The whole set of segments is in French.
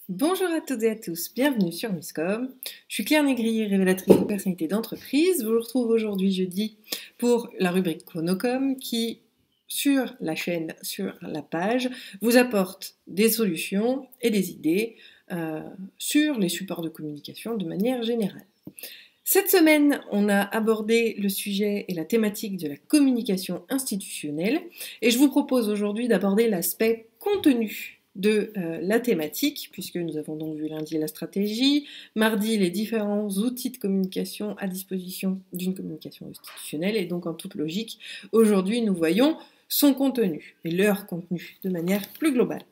Bonjour à toutes et à tous, bienvenue sur Misscom. Je suis Claire Négrier, révélatrice de personnalité d'entreprise. Je vous retrouve aujourd'hui jeudi pour la rubrique Chronocom qui, sur la chaîne, sur la page, vous apporte des solutions et des idées sur les supports de communication de manière générale. Cette semaine, on a abordé le sujet et la thématique de la communication institutionnelle et je vous propose aujourd'hui d'aborder l'aspect contenu de la thématique, puisque nous avons donc vu lundi la stratégie, mardi les différents outils de communication à disposition d'une communication institutionnelle, et donc en toute logique, aujourd'hui nous voyons son contenu et leur contenu de manière plus globale.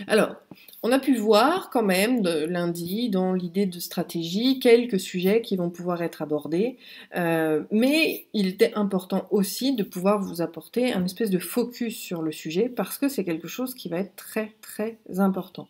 Alors, on a pu voir quand même lundi dans l'idée de stratégie quelques sujets qui vont pouvoir être abordés, mais il était important aussi de pouvoir vous apporter un espèce de focus sur le sujet parce que c'est quelque chose qui va être très très important.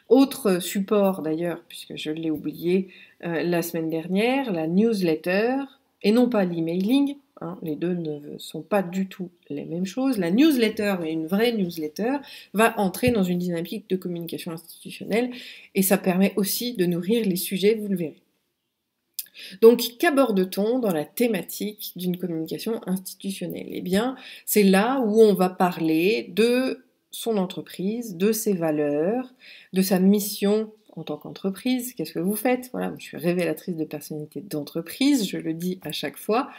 Autre support d'ailleurs, puisque je l'ai oublié la semaine dernière, la newsletter, et non pas l'emailing, les deux ne sont pas du tout les mêmes choses. La newsletter, et une vraie newsletter, va entrer dans une dynamique de communication institutionnelle, et ça permet aussi de nourrir les sujets, vous le verrez. Donc, qu'aborde-t-on dans la thématique d'une communication institutionnelle? Eh bien, c'est là où on va parler de son entreprise, de ses valeurs, de sa mission en tant qu'entreprise. Qu'est-ce que vous faites? Voilà, je suis révélatrice de personnalité d'entreprise, je le dis à chaque fois.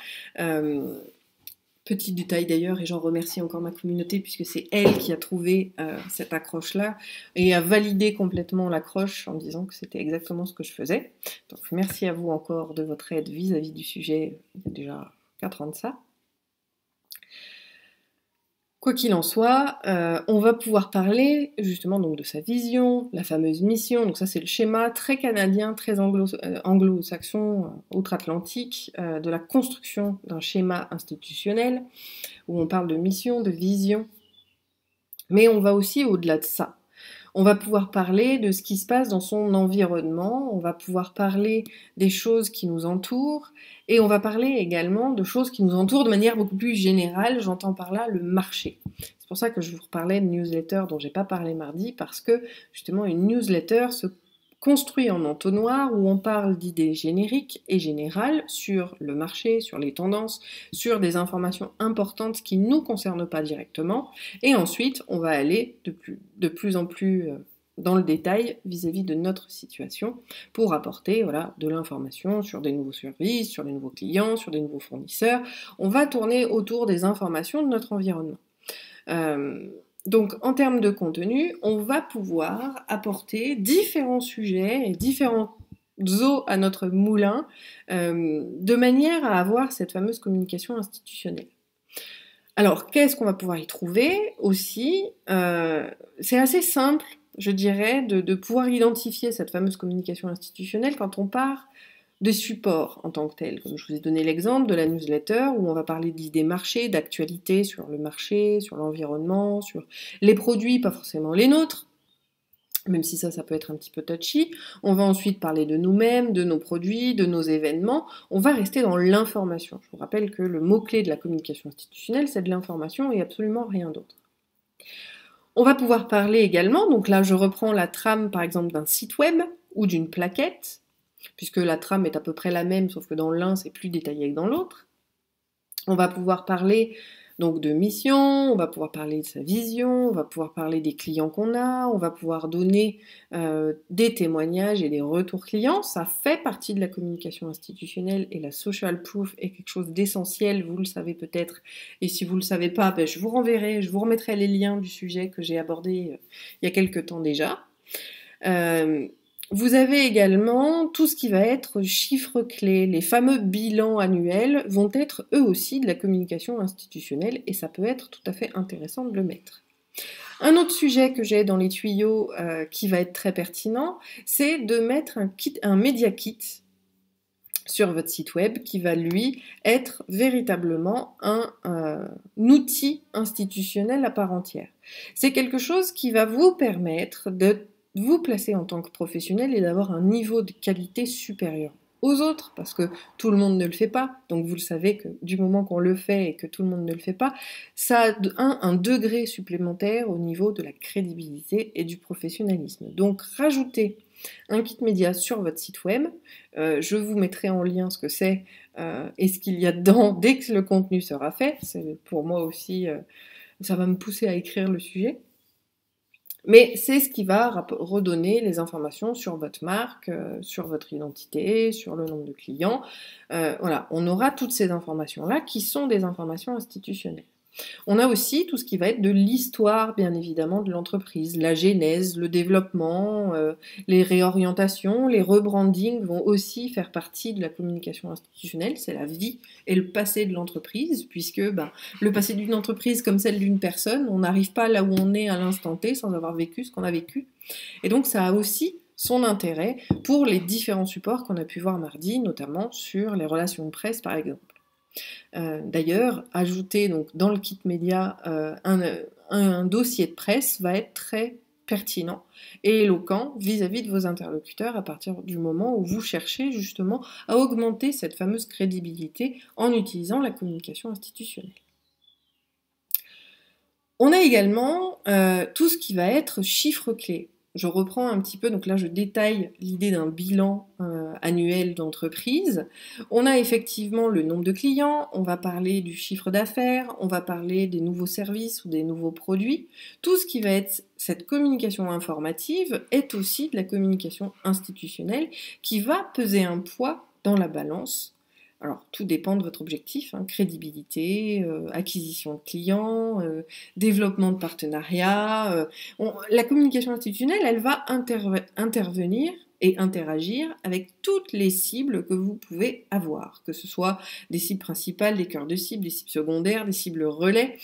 Petit détail d'ailleurs, et j'en remercie encore ma communauté puisque c'est elle qui a trouvé cette accroche-là et a validé complètement l'accroche en disant que c'était exactement ce que je faisais. Donc merci à vous encore de votre aide vis-à-vis du sujet, il y a déjà 4 ans de ça. Quoi qu'il en soit, on va pouvoir parler justement donc de sa vision, la fameuse mission, donc ça c'est le schéma très canadien, très anglo-saxon, outre-Atlantique, de la construction d'un schéma institutionnel, où on parle de mission, de vision, mais on va aussi au-delà de ça. On va pouvoir parler de ce qui se passe dans son environnement, on va pouvoir parler des choses qui nous entourent, et on va parler également de choses qui nous entourent de manière beaucoup plus générale, j'entends par là le marché. C'est pour ça que je vous reparlais de newsletter dont j'ai pas parlé mardi, parce que justement une newsletter se construit en entonnoir où on parle d'idées génériques et générales sur le marché, sur les tendances, sur des informations importantes qui ne nous concernent pas directement, et ensuite on va aller de plus en plus dans le détail vis-à-vis de notre situation pour apporter de l'information sur des nouveaux services, sur des nouveaux clients, sur des nouveaux fournisseurs. On va tourner autour des informations de notre environnement. Donc, en termes de contenu, on va pouvoir apporter différents sujets et différents os à notre moulin de manière à avoir cette fameuse communication institutionnelle. Alors, qu'est-ce qu'on va pouvoir y trouver aussi? C'est assez simple, je dirais, de pouvoir identifier cette fameuse communication institutionnelle quand on part des supports en tant que tels. Comme je vous ai donné l'exemple de la newsletter où on va parler d'idées marché, d'actualité sur le marché, sur l'environnement, sur les produits, pas forcément les nôtres, même si ça peut être un petit peu touchy. On va ensuite parler de nous-mêmes, de nos produits, de nos événements. On va rester dans l'information. Je vous rappelle que le mot-clé de la communication institutionnelle, c'est de l'information et absolument rien d'autre. On va pouvoir parler également, donc là je reprends la trame par exemple d'un site web ou d'une plaquette, puisque la trame est à peu près la même, sauf que dans l'un, c'est plus détaillé que dans l'autre. On va pouvoir parler donc de mission, on va pouvoir parler de sa vision, on va pouvoir parler des clients qu'on a, on va pouvoir donner des témoignages et des retours clients. Ça fait partie de la communication institutionnelle et la social proof est quelque chose d'essentiel, vous le savez peut-être, et si vous ne le savez pas, je vous renverrai, je vous remettrai les liens du sujet que j'ai abordé il y a quelques temps déjà. Vous avez également tout ce qui va être chiffres clés. Les fameux bilans annuels vont être eux aussi de la communication institutionnelle et ça peut être tout à fait intéressant de le mettre. Un autre sujet que j'ai dans les tuyaux qui va être très pertinent, c'est de mettre un media kit sur votre site web qui va lui être véritablement un outil institutionnel à part entière. C'est quelque chose qui va vous permettre de vous placer en tant que professionnel et d'avoir un niveau de qualité supérieur. aux autres, parce que tout le monde ne le fait pas, donc vous le savez que du moment qu'on le fait et que tout le monde ne le fait pas, ça a un degré supplémentaire au niveau de la crédibilité et du professionnalisme. Donc rajoutez un kit média sur votre site web, je vous mettrai en lien ce que c'est et ce qu'il y a dedans dès que le contenu sera fait, c'est pour moi aussi, ça va me pousser à écrire le sujet. Mais c'est ce qui va redonner les informations sur votre marque, sur votre identité, sur le nombre de clients. Voilà, on aura toutes ces informations-là qui sont des informations institutionnelles. On a aussi tout ce qui va être de l'histoire, bien évidemment, de l'entreprise, la genèse, le développement, les réorientations, les rebrandings vont aussi faire partie de la communication institutionnelle. C'est la vie et le passé de l'entreprise, puisque le passé d'une entreprise comme celle d'une personne, on n'arrive pas là où on est à l'instant T sans avoir vécu ce qu'on a vécu. Et donc ça a aussi son intérêt pour les différents supports qu'on a pu voir mardi, notamment sur les relations de presse par exemple. D'ailleurs, ajouter donc, dans le kit média un dossier de presse va être très pertinent et éloquent vis-à-vis de vos interlocuteurs à partir du moment où vous cherchez justement à augmenter cette fameuse crédibilité en utilisant la communication institutionnelle. On a également tout ce qui va être chiffres clés. Je reprends un petit peu, donc là je détaille l'idée d'un bilan annuel d'entreprise. On a effectivement le nombre de clients, on va parler du chiffre d'affaires, on va parler des nouveaux services ou des nouveaux produits. Tout ce qui va être cette communication informative est aussi de la communication institutionnelle qui va peser un poids dans la balance. Alors, tout dépend de votre objectif, crédibilité, acquisition de clients, développement de partenariats. La communication institutionnelle, elle va intervenir et interagir avec toutes les cibles que vous pouvez avoir, que ce soit des cibles principales, des cœurs de cible, des cibles secondaires, des cibles relais.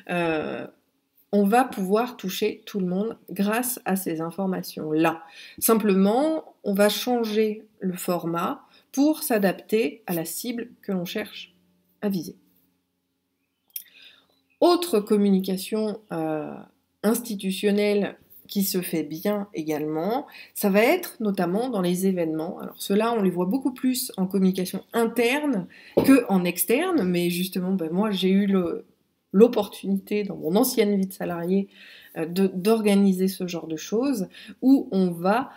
On va pouvoir toucher tout le monde grâce à ces informations-là. Simplement, on va changer le format pour s'adapter à la cible que l'on cherche à viser. Autre communication institutionnelle qui se fait bien également, ça va être notamment dans les événements. Alors ceux-là, on les voit beaucoup plus en communication interne qu'en externe, mais justement, moi j'ai eu l'opportunité dans mon ancienne vie de salarié d'organiser ce genre de choses où on va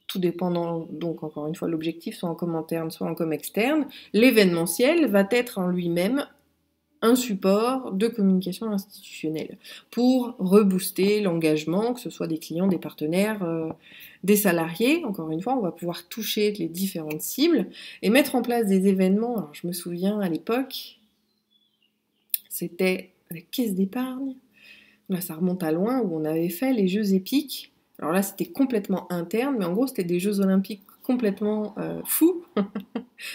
tout dépendant, donc encore une fois, l'objectif, soit en com interne, soit en com externe, l'événementiel va être en lui-même un support de communication institutionnelle pour rebooster l'engagement, que ce soit des clients, des partenaires, des salariés. Encore une fois, on va pouvoir toucher les différentes cibles et mettre en place des événements. Alors, je me souviens à l'époque, c'était la caisse d'épargne. Là, ça remonte à loin, où on avait fait les Jeux épiques. Alors là, c'était complètement interne, mais en gros, c'était des Jeux olympiques complètement fous.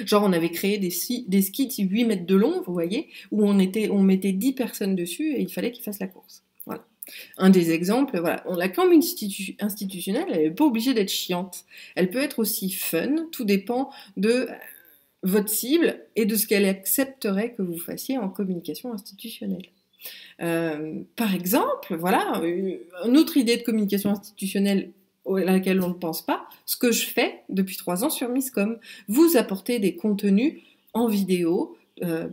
Genre, on avait créé des skis de 8 mètres de long, vous voyez, où on mettait 10 personnes dessus et il fallait qu'ils fassent la course. Voilà. Un des exemples, voilà. La com institutionnelle, elle n'est pas obligée d'être chiante. Elle peut être aussi fun, tout dépend de votre cible et de ce qu'elle accepterait que vous fassiez en communication institutionnelle. Par exemple, voilà, une autre idée de communication institutionnelle à laquelle on ne pense pas, ce que je fais depuis 3 ans sur Misscom, vous apporter des contenus en vidéo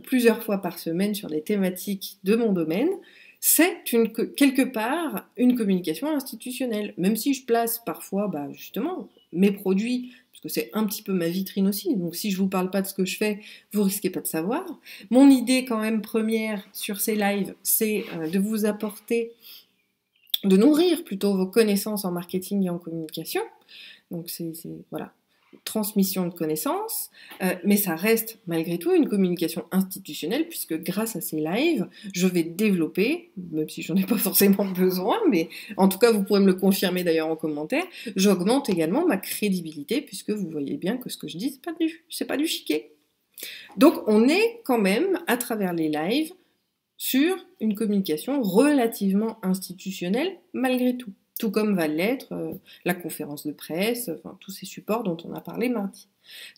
plusieurs fois par semaine sur des thématiques de mon domaine, c'est quelque part une communication institutionnelle, même si je place parfois justement mes produits, parce que c'est un petit peu ma vitrine aussi, donc si je vous parle pas de ce que je fais, vous risquez pas de savoir. Mon idée quand même première sur ces lives, c'est de vous apporter, de nourrir plutôt vos connaissances en marketing et en communication, donc c'est voilà, transmission de connaissances, mais ça reste malgré tout une communication institutionnelle, puisque grâce à ces lives, je vais développer, même si j'en ai pas forcément besoin, mais en tout cas vous pourrez me le confirmer d'ailleurs en commentaire, j'augmente également ma crédibilité, puisque vous voyez bien que ce que je dis, c'est pas du chiquet. Donc on est quand même, à travers les lives, sur une communication relativement institutionnelle, malgré tout. Tout comme va l'être la conférence de presse, enfin tous ces supports dont on a parlé mardi.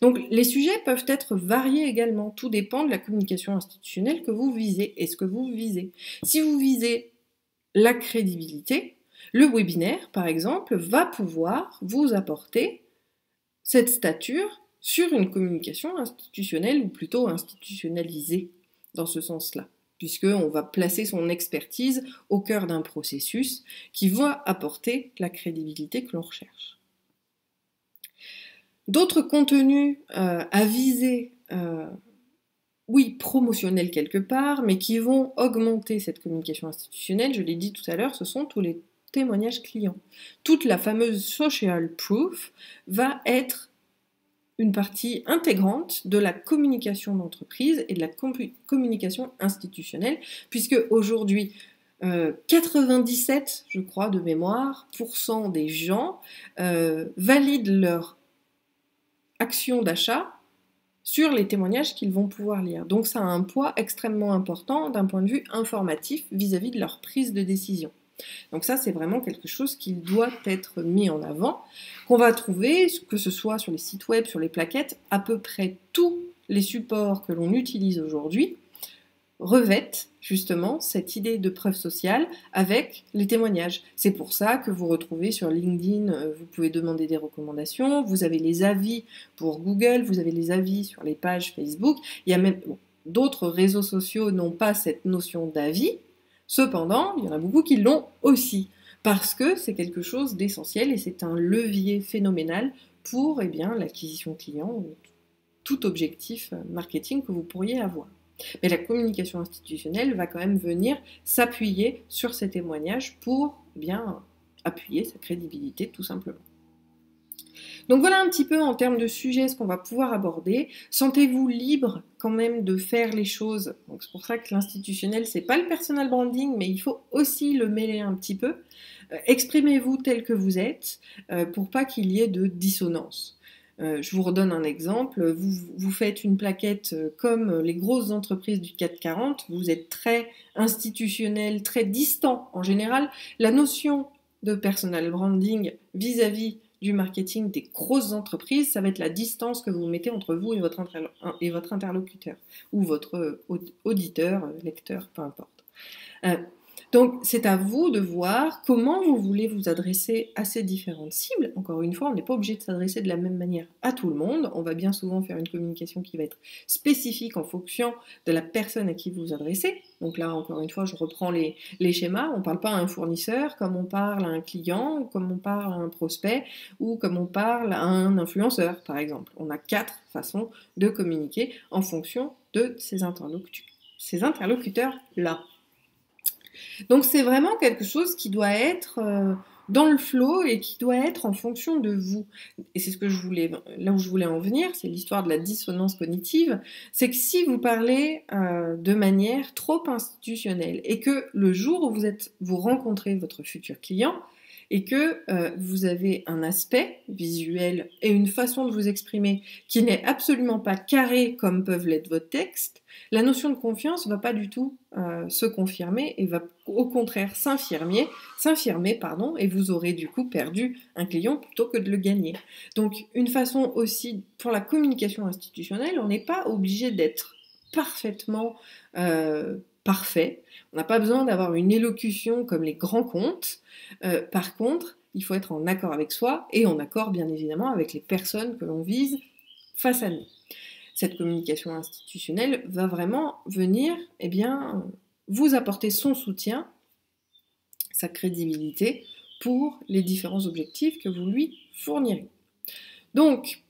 Donc les sujets peuvent être variés également, tout dépend de la communication institutionnelle que vous visez et ce que vous visez. Si vous visez la crédibilité, le webinaire par exemple va pouvoir vous apporter cette stature sur une communication institutionnelle ou plutôt institutionnalisée dans ce sens-là, puisqu'on va placer son expertise au cœur d'un processus qui va apporter la crédibilité que l'on recherche. D'autres contenus à viser, oui, promotionnels quelque part, mais qui vont augmenter cette communication institutionnelle, je l'ai dit tout à l'heure, ce sont tous les témoignages clients. Toute la fameuse social proof va être une partie intégrante de la communication d'entreprise et de la communication institutionnelle, puisque aujourd'hui, 97, je crois, de mémoire, % des gens valident leur action d'achat sur les témoignages qu'ils vont pouvoir lire. Donc ça a un poids extrêmement important d'un point de vue informatif vis-à-vis de leur prise de décision. Donc ça, c'est vraiment quelque chose qui doit être mis en avant, qu'on va trouver, que ce soit sur les sites web, sur les plaquettes, à peu près tous les supports que l'on utilise aujourd'hui revêtent justement cette idée de preuve sociale avec les témoignages. C'est pour ça que vous retrouvez sur LinkedIn, vous pouvez demander des recommandations, vous avez les avis pour Google, vous avez les avis sur les pages Facebook, il y a même d'autres réseaux sociaux n'ont pas cette notion d'avis. Cependant, il y en a beaucoup qui l'ont aussi, parce que c'est quelque chose d'essentiel et c'est un levier phénoménal pour l'acquisition client ou tout objectif marketing que vous pourriez avoir. Mais la communication institutionnelle va quand même venir s'appuyer sur ces témoignages pour appuyer sa crédibilité tout simplement. Donc voilà un petit peu en termes de sujets ce qu'on va pouvoir aborder. Sentez-vous libre quand même de faire les choses. Donc c'est pour ça que l'institutionnel, c'est pas le personal branding, mais il faut aussi le mêler un petit peu. Exprimez-vous tel que vous êtes pour pas qu'il y ait de dissonance. Je vous redonne un exemple, vous faites une plaquette comme les grosses entreprises du CAC 40, vous êtes très institutionnel, très distant en général. La notion de personal branding vis-à-vis du marketing des grosses entreprises, ça va être la distance que vous mettez entre vous et votre interlocuteur, ou votre auditeur, lecteur, peu importe. Donc, c'est à vous de voir comment vous voulez vous adresser à ces différentes cibles. Encore une fois, on n'est pas obligé de s'adresser de la même manière à tout le monde. On va bien souvent faire une communication qui va être spécifique en fonction de la personne à qui vous vous adressez. Donc là, encore une fois, je reprends les schémas. On ne parle pas à un fournisseur comme on parle à un client, ou comme on parle à un prospect, ou comme on parle à un influenceur, par exemple. On a 4 façons de communiquer en fonction de ces interlocuteurs-là. Donc c'est vraiment quelque chose qui doit être dans le flow et qui doit être en fonction de vous. Et c'est ce que là où je voulais en venir, c'est l'histoire de la dissonance cognitive, c'est que si vous parlez de manière trop institutionnelle et que le jour où vous rencontrez votre futur client et que vous avez un aspect visuel et une façon de vous exprimer qui n'est absolument pas carré comme peuvent l'être votre texte, la notion de confiance ne va pas du tout se confirmer et va au contraire s'infirmer, et vous aurez du coup perdu un client plutôt que de le gagner. Donc une façon aussi, pour la communication institutionnelle, on n'est pas obligé d'être parfaitement parfait. On n'a pas besoin d'avoir une élocution comme les grands comptes. Par contre, il faut être en accord avec soi et en accord bien évidemment avec les personnes que l'on vise face à nous. Cette communication institutionnelle va vraiment venir vous apporter son soutien, sa crédibilité pour les différents objectifs que vous lui fournirez. Donc,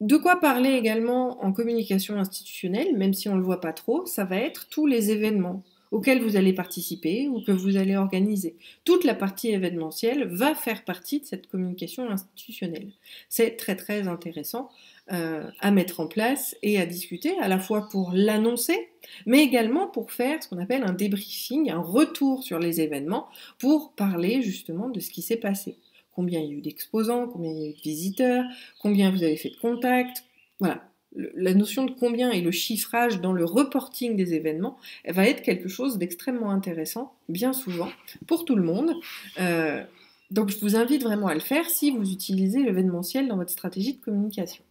de quoi parler également en communication institutionnelle, même si on ne le voit pas trop, ça va être tous les événements auxquels vous allez participer ou que vous allez organiser. Toute la partie événementielle va faire partie de cette communication institutionnelle. C'est très très intéressant à mettre en place et à discuter, à la fois pour l'annoncer, mais également pour faire ce qu'on appelle un débriefing, un retour sur les événements, pour parler justement de ce qui s'est passé. Combien il y a eu d'exposants, combien il y a eu de visiteurs, combien vous avez fait de contacts, voilà. La notion de combien et le chiffrage dans le reporting des événements va être quelque chose d'extrêmement intéressant, bien souvent, pour tout le monde. Donc je vous invite vraiment à le faire si vous utilisez l'événementiel dans votre stratégie de communication.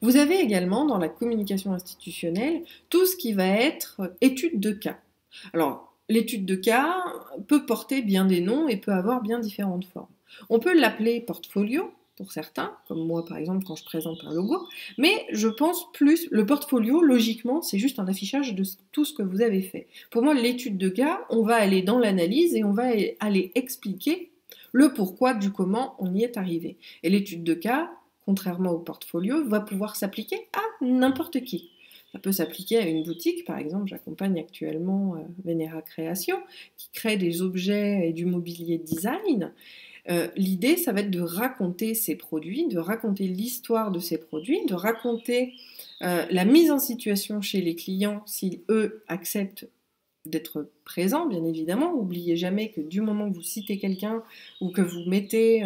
Vous avez également dans la communication institutionnelle tout ce qui va être étude de cas. Alors, l'étude de cas peut porter bien des noms et peut avoir bien différentes formes. On peut l'appeler portfolio, pour certains, comme moi par exemple quand je présente un logo, mais je pense plus, le portfolio, logiquement, c'est juste un affichage de tout ce que vous avez fait. Pour moi, l'étude de cas, on va aller dans l'analyse et on va aller expliquer le pourquoi du comment on y est arrivé. Et l'étude de cas, contrairement au portfolio, va pouvoir s'appliquer à n'importe qui. Ça peut s'appliquer à une boutique, par exemple, j'accompagne actuellement Venera Création, qui crée des objets et du mobilier design. L'idée, ça va être de raconter ces produits, de raconter l'histoire de ces produits, de raconter la mise en situation chez les clients, si eux acceptent d'être présents, bien évidemment. N'oubliez jamais que du moment que vous citez quelqu'un ou que vous mettez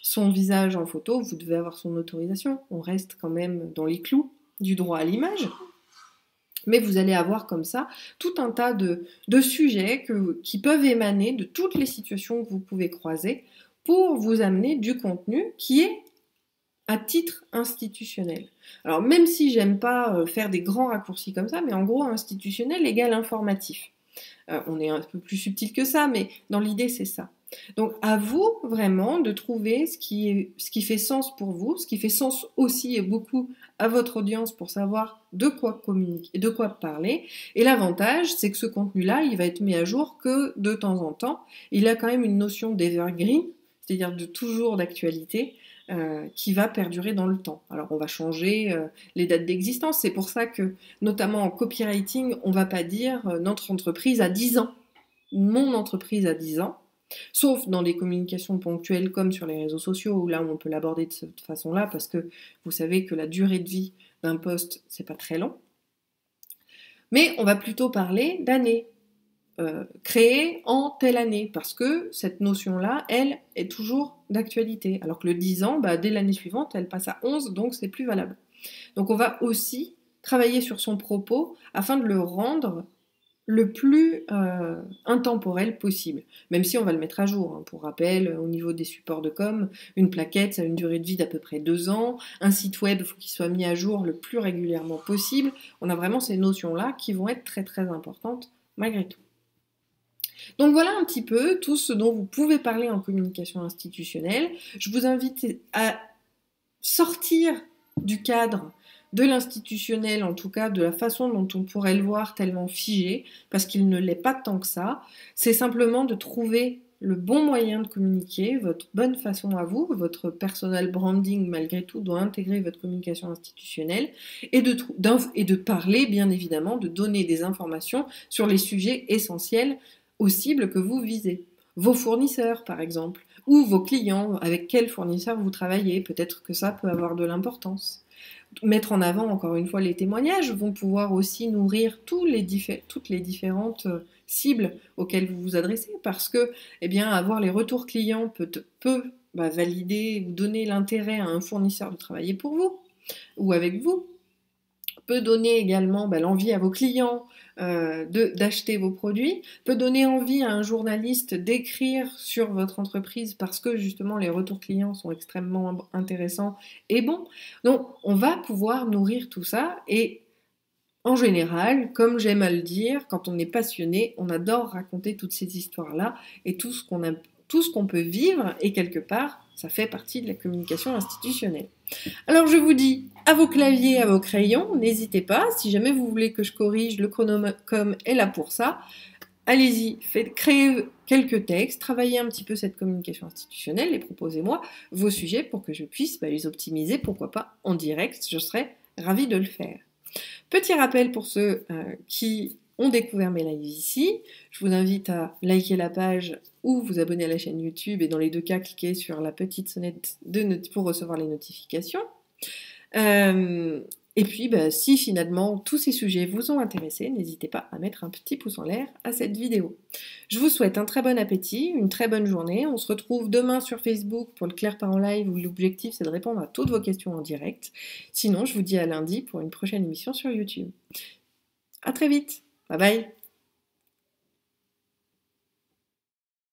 son visage en photo, vous devez avoir son autorisation. On reste quand même dans les clous du droit à l'image. Mais vous allez avoir comme ça tout un tas de sujets qui peuvent émaner de toutes les situations que vous pouvez croiser pour vous amener du contenu qui est à titre institutionnel. Alors même si j'aime pas faire des grands raccourcis comme ça, mais en gros institutionnel égale informatif. On est un peu plus subtil que ça, mais dans l'idée c'est ça. Donc à vous vraiment de trouver ce qui fait sens pour vous, ce qui fait sens aussi et beaucoup à votre audience pour savoir de quoi communiquer et de quoi parler. Et l'avantage, c'est que ce contenu-là, il va être mis à jour que de temps en temps. Il a quand même une notion d'evergreen, c'est-à-dire de toujours d'actualité, qui va perdurer dans le temps. Alors on va changer les dates d'existence, c'est pour ça que, notamment en copywriting, on ne va pas dire notre entreprise a 10 ans, mon entreprise a 10 ans, sauf dans les communications ponctuelles comme sur les réseaux sociaux, où là on peut l'aborder de cette façon-là, parce que vous savez que la durée de vie d'un post, c'est pas très long. Mais on va plutôt parler d'années. Créée en telle année, parce que cette notion-là, elle, est toujours d'actualité. Alors que le 10 ans, dès l'année suivante, elle passe à 11, donc c'est plus valable. Donc on va aussi travailler sur son propos afin de le rendre le plus intemporel possible, même si on va le mettre à jour. Pour rappel, au niveau des supports de com, une plaquette, ça a une durée de vie d'à peu près 2 ans, un site web, il faut qu'il soit mis à jour le plus régulièrement possible. On a vraiment ces notions-là qui vont être très très importantes malgré tout. Donc voilà un petit peu tout ce dont vous pouvez parler en communication institutionnelle. Je vous invite à sortir du cadre de l'institutionnel, en tout cas de la façon dont on pourrait le voir tellement figé, parce qu'il ne l'est pas tant que ça. C'est simplement de trouver le bon moyen de communiquer, votre bonne façon à vous, votre personal branding malgré tout doit intégrer votre communication institutionnelle et de parler bien évidemment, de donner des informations sur les sujets essentiels aux cibles que vous visez. Vos fournisseurs, par exemple, ou vos clients, avec quels fournisseurs vous travaillez, peut-être que ça peut avoir de l'importance. Mettre en avant, encore une fois, les témoignages vont pouvoir aussi nourrir toutes les différentes cibles auxquelles vous vous adressez, parce que, avoir les retours clients peut valider ou donner l'intérêt à un fournisseur de travailler pour vous, ou avec vous, peut donner également l'envie à vos clients d'acheter vos produits, peut donner envie à un journaliste d'écrire sur votre entreprise parce que justement les retours clients sont extrêmement intéressants et bons. Donc on va pouvoir nourrir tout ça et en général, comme j'aime à le dire, quand on est passionné, on adore raconter toutes ces histoires-là et tout ce qu'on peut vivre et quelque part, ça fait partie de la communication institutionnelle. Alors je vous dis, à vos claviers, à vos crayons, n'hésitez pas, si jamais vous voulez que je corrige, le Chronomacom est là pour ça. Allez-y, créez quelques textes, travaillez un petit peu cette communication institutionnelle et proposez-moi vos sujets pour que je puisse les optimiser, pourquoi pas en direct, je serais ravie de le faire. Petit rappel pour ceux qui ont découvert mes lives ici, je vous invite à liker la page ou vous abonner à la chaîne YouTube et dans les deux cas, cliquez sur la petite sonnette pour recevoir les notifications. Et puis, si finalement tous ces sujets vous ont intéressé, n'hésitez pas à mettre un petit pouce en l'air à cette vidéo. Je vous souhaite un très bon appétit, une très bonne journée. On se retrouve demain sur Facebook pour le Claire Part en live où l'objectif c'est de répondre à toutes vos questions en direct. Sinon, je vous dis à lundi pour une prochaine émission sur YouTube. À très vite. Bye bye.